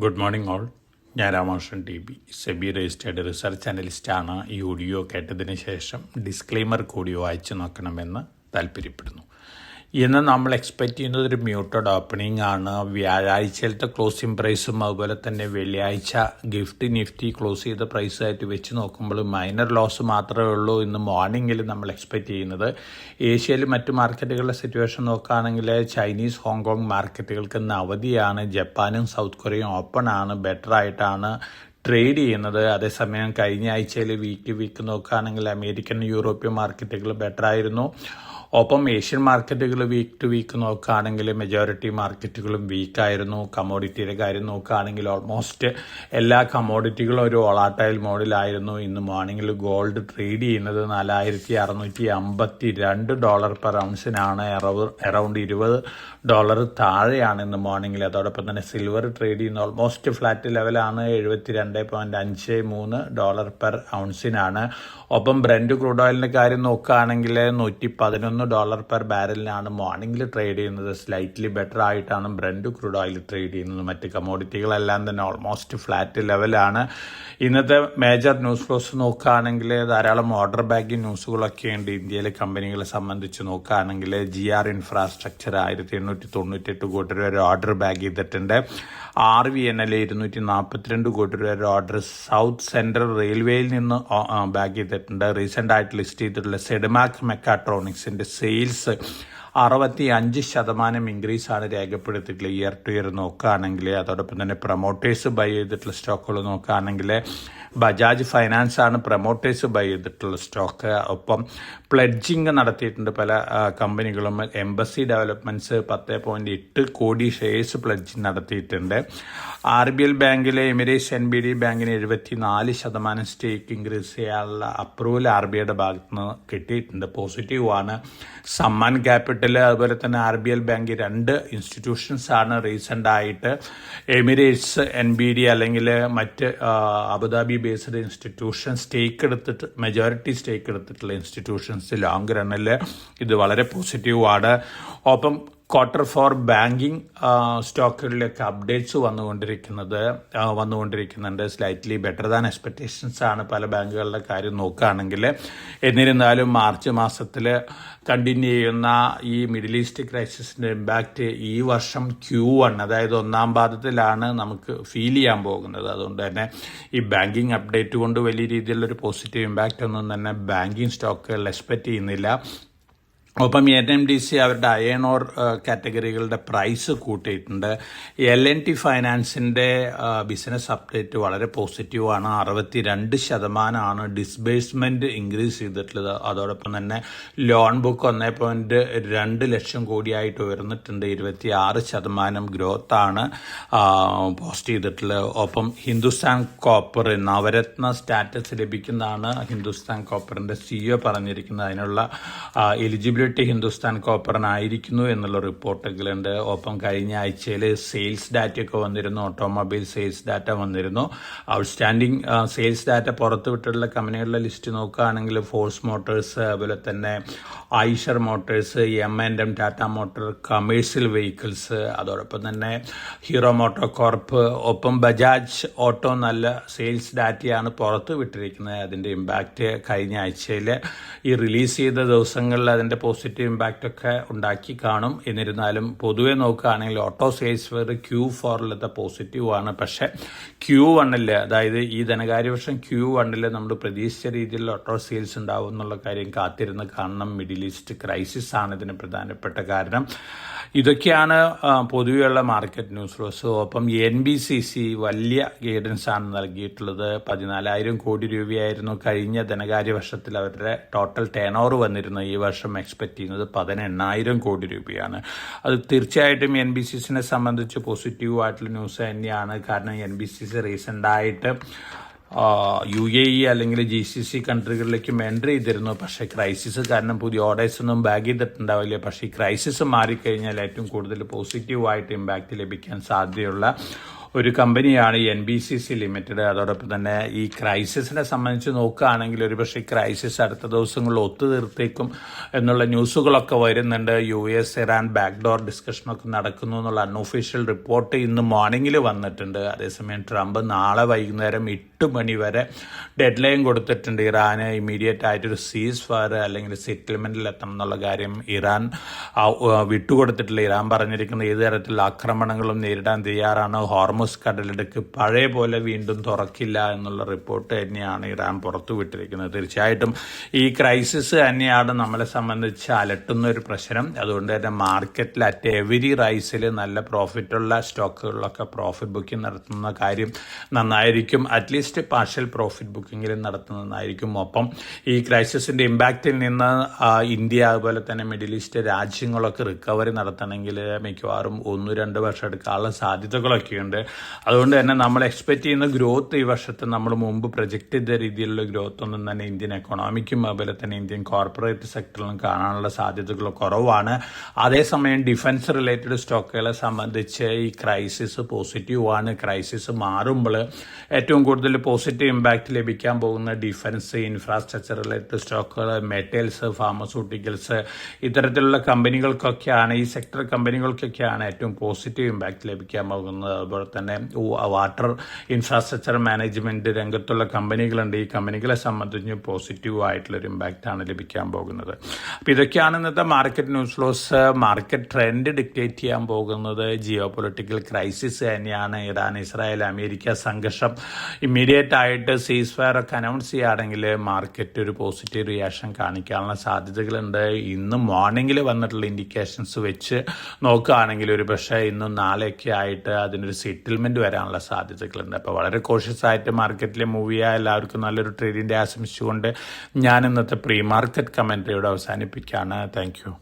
Good morning all. ഞാൻ Ramakrishnan TB, SEBI registered research അനലിസ്റ്റാണ്. ഈ ഓഡിയോ കേട്ടതിന് ശേഷം ഡിസ്ക്ലെയിമർ കൂടി വായിച്ചു നോക്കണമെന്ന് താല്പര്യപ്പെടുന്നു. ഇന്ന് നമ്മൾ എക്സ്പെക്റ്റ് ചെയ്യുന്നത് ഒരു മ്യൂട്ടഡ് ഓപ്പണിംഗ് ആണ്. വ്യാഴാഴ്ചയിലത്തെ ക്ലോസിംഗ് പ്രൈസും അതുപോലെ തന്നെ വെള്ളിയാഴ്ച നിഫ്റ്റി ക്ലോസ് ചെയ്ത പ്രൈസായിട്ട് വെച്ച് നോക്കുമ്പോൾ മൈനർ ലോസ് മാത്രമേ ഉള്ളൂ ഇന്ന് മോർണിംഗിൽ നമ്മൾ എക്സ്പെക്റ്റ് ചെയ്യുന്നത്. ഏഷ്യയിൽ മറ്റു മാർക്കറ്റുകളുടെ സിറ്റുവേഷൻ നോക്കുകയാണെങ്കിൽ ചൈനീസ് ഹോങ്കോങ് മാർക്കറ്റുകൾക്ക് ഇന്ന് അവധിയാണ്. ജപ്പാനും സൗത്ത് കൊറിയയും ഓപ്പൺ ആണ്, ബെറ്റർ ആയിട്ടാണ് ട്രേഡ് ചെയ്യുന്നത്. അതേസമയം കഴിഞ്ഞ ആഴ്ചയിൽ വീക്ക് നോക്കുകയാണെങ്കിൽ അമേരിക്കൻ യൂറോപ്യൻ മാർക്കറ്റുകൾ ബെറ്റർ ആയിരുന്നു. ഒപ്പം ഏഷ്യൻ മാർക്കറ്റുകൾ വീക്ക് ടു വീക്ക് നോക്കുകയാണെങ്കിൽ മെജോറിറ്റി മാർക്കറ്റുകളും വീക്കായിരുന്നു. കമ്മോഡിറ്റിയുടെ കാര്യം നോക്കുകയാണെങ്കിൽ ഓൾമോസ്റ്റ് എല്ലാ കമ്മോഡിറ്റികളും ഒരു വോളാറ്റൈൽ മോഡിലായിരുന്നു. ഇന്ന് മോർണിംഗിൽ ഗോൾഡ് ട്രേഡ് ചെയ്യുന്നത് $4,652 പെർ ഔൺസിനാണ്. അറൗണ്ട് $20 താഴെയാണ് ഇന്ന് മോർണിംഗിൽ. അതോടൊപ്പം തന്നെ സിൽവർ ട്രേഡ് ചെയ്യുന്ന ഓൾമോസ്റ്റ് ഫ്ലാറ്റ് ലെവലാണ്, $72.53 പെർ ഔൺസിനാണ്. ഒപ്പം ബ്രെൻഡ് ക്രൂഡ് ഓയിലിൻ്റെ കാര്യം നോക്കുകയാണെങ്കിൽ $111 പെർ ബാരലിനാണ് മോർണിംഗിൽ ട്രേഡ് ചെയ്യുന്നത്. സ്ലൈറ്റ്ലി ബെറ്റർ ആയിട്ടാണ് ബ്രെൻഡ് ക്രൂഡ് ഓയിൽ ട്രേഡ് ചെയ്യുന്നത്. മറ്റ് കമ്മോഡിറ്റികളെല്ലാം തന്നെ ഓൾമോസ്റ്റ് ഫ്ലാറ്റ് ലെവലാണ്. ഇന്നത്തെ മേജർ ന്യൂസ് ഫ്ലോസ് നോക്കുകയാണെങ്കിൽ ധാരാളം ഓർഡർ ബാഗിങ് ന്യൂസുകളൊക്കെ ഉണ്ട്. ഇന്ത്യയിലെ കമ്പനികളെ സംബന്ധിച്ച് നോക്കുകയാണെങ്കിൽ GR ഇൻഫ്രാസ്ട്രക്ചർ 1898 കോടി രൂപ ഓർഡർ ബാഗ് ചെയ്തിട്ടുണ്ട്. RVNL 242 കോടി രൂപ ഓർഡർ സൗത്ത് സെൻട്രൽ റെയിൽവേയിൽ നിന്ന് ബാഗ് ചെയ്തിട്ടുണ്ട്. റീസെൻ്റ് ആയിട്ട് ലിസ്റ്റ് ചെയ്തിട്ടുള്ള സെഡ്മാക് മെക്കാട്രോണിക്സിൻ്റെ സെയിൽസ് 65% ഇൻക്രീസാണ് രേഖപ്പെടുത്തിയിട്ടുള്ളത് ഇയർ ടു ഇയർ നോക്കുകയാണെങ്കിൽ. അതോടൊപ്പം തന്നെ പ്രൊമോട്ടേഴ്സ് ബൈ ചെയ്തിട്ടുള്ള സ്റ്റോക്കുകൾ നോക്കുകയാണെങ്കിൽ ബജാജ് ഫൈനാൻസ് ആണ് പ്രൊമോട്ടേഴ്സ് ബൈ ചെയ്തിട്ടുള്ള സ്റ്റോക്ക്. ഒപ്പം പ്ലെഡ്ജിങ് നടത്തിയിട്ടുണ്ട് പല കമ്പനികളും. എംബസി ഡെവലപ്മെൻറ്റ്സ് 10.8 കോടി ഷെയർസ് പ്ലെഡ്ജിങ് നടത്തിയിട്ടുണ്ട്. RBL ബാങ്കിലെ എമിറേറ്റ്സ് NBD ബാങ്കിന് 74% സ്റ്റേക്ക് ഇൻക്രീസ് ചെയ്യാനുള്ള അപ്രൂവൽ RBIയുടെ ഭാഗത്ത് നിന്ന് കിട്ടിയിട്ടുണ്ട്. പോസിറ്റീവാണ്. സമ്മാൻ ക്യാപിറ്റൽ അതുപോലെ തന്നെ RBL ബാങ്ക് 2 ഇൻസ്റ്റിറ്റ്യൂഷൻസ് ആണ് റീസെൻ്റ് ആയിട്ട് എമിറേറ്റ്സ് NBD അല്ലെങ്കിൽ മറ്റ് Abu Dhabi based institution majority stake എടുത്തിട്ടുള്ള ഇൻസ്റ്റിറ്റ്യൂഷൻസ് ലോങ് റണ്ണിൽ ഇത് വളരെ പോസിറ്റീവാണ്. ഒപ്പം Q4 ബാങ്കിങ് സ്റ്റോക്കുകളിലേക്ക് അപ്ഡേറ്റ്സ് വന്നുകൊണ്ടിരിക്കുന്നുണ്ട്. സ്ലൈറ്റ്ലി ബെറ്റർ ദാൻ എക്സ്പെക്റ്റേഷൻസ് ആണ് പല ബാങ്കുകളുടെ കാര്യം നോക്കുകയാണെങ്കിൽ. എന്നിരുന്നാലും മാർച്ച് മാസത്തിൽ കണ്ടിന്യൂ ചെയ്യുന്ന ഈ മിഡിൽ ഈസ്റ്റ് ക്രൈസിസിൻ്റെ ഇമ്പാക്റ്റ് ഈ വർഷം Q1 അതായത് ഒന്നാം പാദത്തിലാണ് നമുക്ക് ഫീൽ ചെയ്യാൻ പോകുന്നത്. അതുകൊണ്ട് തന്നെ ഈ ബാങ്കിങ് അപ്ഡേറ്റ് കൊണ്ട് വലിയ രീതിയിലുള്ളൊരു പോസിറ്റീവ് ഇമ്പാക്റ്റ് ഒന്നും തന്നെ ബാങ്കിങ് സ്റ്റോക്കുകൾ എക്സ്പെക്റ്റ് ചെയ്യുന്നില്ല. ഒപ്പം NMDC അവരുടെ അയൺ ഓർ കാറ്റഗറികളുടെ പ്രൈസ് കൂട്ടിയിട്ടുണ്ട്. L&T ഫൈനാൻസിൻ്റെ ബിസിനസ് അപ്ഡേറ്റ് വളരെ പോസിറ്റീവാണ്. 62% ഡിസ്ബേഴ്സ്മെൻറ്റ് ഇൻക്രീസ് ചെയ്തിട്ടുള്ളത്. അതോടൊപ്പം തന്നെ ലോൺ ബുക്ക് 1.2 ലക്ഷം കോടിയായിട്ട് ഉയർന്നിട്ടുണ്ട്. 26% ഗ്രോത്താണ് പോസ്റ്റ് ചെയ്തിട്ടുള്ളത്. ഒപ്പം ഹിന്ദുസ്ഥാൻ കോപ്പർ നവരത്ന സ്റ്റാറ്റസ് ലഭിക്കുന്നതാണ് ഹിന്ദുസ്ഥാൻ കോപ്പറിൻ്റെ CEO പറഞ്ഞിരിക്കുന്നത്. അതിനുള്ള എലിജിബിലിറ്റി ഹിന്ദുസ്ഥാൻ കോപ്പറിനായിരിക്കുന്നു എന്നുള്ള റിപ്പോർട്ടുകളുണ്ട്. ഒപ്പം കഴിഞ്ഞ ആഴ്ചയിൽ സെയിൽസ് ഡാറ്റയൊക്കെ വന്നിരുന്നു. ഓട്ടോമൊബൈൽ സെയിൽസ് ഡാറ്റ വന്നിരുന്നു. ഔട്ട്സ്റ്റാൻഡിങ് സെയിൽസ് ഡാറ്റ പുറത്തുവിട്ടിട്ടുള്ള കമ്പനികളുടെ ലിസ്റ്റ് നോക്കുകയാണെങ്കിൽ ഫോഴ്സ് മോട്ടോഴ്സ്, അതുപോലെ തന്നെ Eicher Motors, M&M Tata motor commercial vehicles, അതോടൊപ്പം തന്നെ ഹീറോ മോട്ടോ കോർപ്പ്, ഒപ്പം ബജാജ് ഓട്ടോ നല്ല സെയിൽസ് ഡാറ്റയാണ് പുറത്തു വിട്ടിരിക്കുന്നത്. അതിൻ്റെ ഇമ്പാക്റ്റ് കഴിഞ്ഞ ആഴ്ചയിൽ ഈ റിലീസ് ചെയ്ത ദിവസങ്ങളിൽ അതിൻ്റെ പോസിറ്റീവ് ഇമ്പാക്റ്റ് ഒക്കെ ഉണ്ടാക്കി കാണും. എന്നിരുന്നാലും പൊതുവെ നോക്കുകയാണെങ്കിൽ ഓട്ടോ സെയിൽസ് വരെ Q4 പോസിറ്റീവാണ്. പക്ഷേ Q1 അതായത് ഈ ധനകാര്യ വർഷം Q1 നമ്മൾ പ്രതീക്ഷിച്ച രീതിയിലുള്ള ഓട്ടോ സെയിൽസ് ഉണ്ടാവും എന്നുള്ള കാര്യം കാത്തിരുന്ന് കാണണം. മിഡിൽ ഈസ്റ്റ് ക്രൈസിസ് ആണ് ഇതിന് പ്രധാനപ്പെട്ട കാരണം. ഇതൊക്കെയാണ് പൊതുവെയുള്ള മാർക്കറ്റ് ന്യൂസ് ഫ്ലോസ്. ഒപ്പം NBCC വലിയ ഗൈഡൻസ് ആണ് നൽകിയിട്ടുള്ളത്. 14,000 കോടി രൂപയായിരുന്നു കഴിഞ്ഞ ധനകാര്യ വർഷത്തിൽ അവരുടെ ടോട്ടൽ ടേൺ ഓവർ വന്നിരുന്നത്. ഈ വർഷം എക്സ്പെക്ട് ചെയ്യുന്നത് 18,000 കോടി രൂപയാണ്. അത് തീർച്ചയായിട്ടും NBCCനെ സംബന്ധിച്ച് പോസിറ്റീവ് ആയിട്ടുള്ള ന്യൂസ് തന്നെയാണ്. കാരണം NBCC റീസെൻ്റ് ആയിട്ട് UAE അല്ലെങ്കിൽ GCC കൺട്രികളിലേക്കും എൻട്രി ചെയ്തിരുന്നു. പക്ഷേ ക്രൈസിസ് കാരണം പുതിയ ഓർഡേഴ്സ് ഒന്നും ബാഗ് ചെയ്തിട്ടുണ്ടാവില്ല. പക്ഷേ ഈ ക്രൈസിസ് മാറിക്കഴിഞ്ഞാൽ ഏറ്റവും കൂടുതൽ പോസിറ്റീവായിട്ട് ഇമ്പാക്റ്റ് ലഭിക്കാൻ സാധ്യതയുള്ള ഒരു കമ്പനിയാണ് NBCC ലിമിറ്റഡ്. അതോടൊപ്പം തന്നെ ഈ ക്രൈസിസിനെ സംബന്ധിച്ച് നോക്കുകയാണെങ്കിൽ ഒരുപക്ഷെ ഈ ക്രൈസിസ് അടുത്ത ദിവസങ്ങളിൽ ഒത്തുതീർത്തേക്കും എന്നുള്ള ന്യൂസുകളൊക്കെ വരുന്നുണ്ട്. US ഇറാൻ ബാക്ക്ഡോർ ഡിസ്കഷനൊക്കെ നടക്കുന്നു എന്നുള്ള അൺഒഫീഷ്യൽ റിപ്പോർട്ട് ഇന്ന് മോർണിംഗിൽ വന്നിട്ടുണ്ട്. അതേസമയം ട്രംപ് നാളെ വൈകുന്നേരം 8 മണി വരെ ഡെഡ് ലൈൻ കൊടുത്തിട്ടുണ്ട്. ഇറാന് ഇമ്മീഡിയറ്റ് ആയിട്ടൊരു സീസ് ഫയർ അല്ലെങ്കിൽ സെറ്റിൽമെന്റിൽ എത്തണം എന്നുള്ള കാര്യം ഇറാൻ വിട്ടുകൊടുത്തിട്ടില്ല. ഇറാൻ പറഞ്ഞിരിക്കുന്നത് ഏത് തരത്തിലുള്ള ആക്രമണങ്ങളും നേരിടാൻ തയ്യാറാണ്. ഹോർമുസ് കടലിടുക്ക് പഴയ പോലെ വീണ്ടും തുറക്കില്ല എന്നുള്ള റിപ്പോർട്ട് തന്നെയാണ് ഇറാൻ പുറത്തുവിട്ടിരിക്കുന്നത്. തീർച്ചയായിട്ടും ഈ ക്രൈസിസ് തന്നെയാണ് നമ്മളെ സംബന്ധിച്ച് അലട്ടുന്ന ഒരു പ്രശ്നം. അതുകൊണ്ട് തന്നെ മാർക്കറ്റിൽ അറ്റ് എവരി റൈസിൽ നല്ല പ്രോഫിറ്റുള്ള സ്റ്റോക്കുകളിലൊക്കെ പ്രോഫിറ്റ് ബുക്കിംഗ് നടത്തുന്ന കാര്യം നന്നായിരിക്കും. അറ്റ്ലീസ്റ്റ് പാർഷ്യൽ പ്രോഫിറ്റ് ബുക്കിംഗിലും നടത്തുന്നതായിരിക്കും. ഒപ്പം ഈ ക്രൈസിസിന്റെ ഇമ്പാക്റ്റിൽ നിന്ന് ഇന്ത്യ അതുപോലെ തന്നെ മിഡിൽ ഈസ്റ്റ് രാജ്യങ്ങളൊക്കെ റിക്കവറി നടത്തണമെങ്കിൽ മിക്കവാറും 1-2 വർഷം എടുക്കാനുള്ള സാധ്യതകളൊക്കെയുണ്ട്. അതുകൊണ്ട് തന്നെ നമ്മൾ എക്സ്പെക്ട് ചെയ്യുന്ന ഗ്രോത്ത് ഈ വർഷത്തെ നമ്മൾ മുമ്പ് പ്രൊജക്ട് ചെയ്ത രീതിയിലുള്ള ഗ്രോത്ത് ഒന്നും തന്നെ ഇന്ത്യൻ എക്കണോമിക്കും അതുപോലെ തന്നെ ഇന്ത്യൻ കോർപ്പറേറ്റ് സെക്ടറിലും കാണാനുള്ള സാധ്യതകൾ കുറവാണ്. അതേസമയം ഡിഫൻസ് റിലേറ്റഡ് സ്റ്റോക്കുകളെ സംബന്ധിച്ച് ഈ ക്രൈസിസ് പോസിറ്റീവാണ്. ക്രൈസിസ് മാറുമ്പോൾ ഏറ്റവും കൂടുതൽ പോസിറ്റീവ് ഇമ്പാക്റ്റ് ലഭിക്കാൻ പോകുന്ന ഡിഫൻസ്, ഇൻഫ്രാസ്ട്രക്ചർ റിലേറ്റഡ് സ്റ്റോക്കുകൾ, മെറ്റൽസ്, ഫാർമസ്യൂട്ടിക്കൽസ് ഇത്തരത്തിലുള്ള കമ്പനികൾക്കൊക്കെയാണ്, ഈ സെക്ടർ കമ്പനികൾക്കൊക്കെയാണ് ഏറ്റവും പോസിറ്റീവ് ഇമ്പാക്റ്റ് ലഭിക്കാൻ പോകുന്നത്. അതുപോലെ തന്നെ വാട്ടർ ഇൻഫ്രാസ്ട്രക്ചർ മാനേജ്മെന്റ് രംഗത്തുള്ള കമ്പനികളുണ്ട്. ഈ കമ്പനികളെ സംബന്ധിച്ച് പോസിറ്റീവ് ആയിട്ടുള്ളൊരു ഇമ്പാക്റ്റാണ് ലഭിക്കാൻ പോകുന്നത്. അപ്പോൾ ഇതൊക്കെയാണ് ഇന്നത്തെ market news flows. Market trend dictate ചെയ്യാൻ പോകുന്നത് ജിയോ പൊളിറ്റിക്കൽ ക്രൈസിസ് തന്നെയാണ്. ഇറാൻ, ഇസ്രായേൽ, അമേരിക്ക സംഘർഷം ഇമ്മീഡിയറ്റ് ആയിട്ട് സീസ് ഫയർ ഒക്കെ അനൗൺസ് ചെയ്യുകയാണെങ്കിൽ മാർക്കറ്റ് ഒരു പോസിറ്റീവ് റിയാക്ഷൻ കാണിക്കാനുള്ള സാധ്യതകളുണ്ട്. ഇന്ന് മോർണിംഗിൽ വന്നിട്ടുള്ള ഇൻഡിക്കേഷൻസ് വെച്ച് നോക്കുകയാണെങ്കിൽ ഒരു പക്ഷേ ഇന്നും നാളെയൊക്കെ ആയിട്ട് അതിനൊരു സെറ്റിൽമെന്റ് വരാനുള്ള സാധ്യതകളുണ്ട്. അപ്പോൾ വളരെ കോഷ്യസ് ആയിട്ട് മാർക്കറ്റിൽ മൂവ് ചെയ്യുക. എല്ലാവർക്കും നല്ലൊരു ട്രേഡിൻ്റെ ആശംസിച്ചുകൊണ്ട് ഞാൻ ഇന്നത്തെ പ്രീ മാർക്കറ്റ് കമൻട്രിയോട് അവസാനിപ്പിക്കുകയാണ്. Thank you.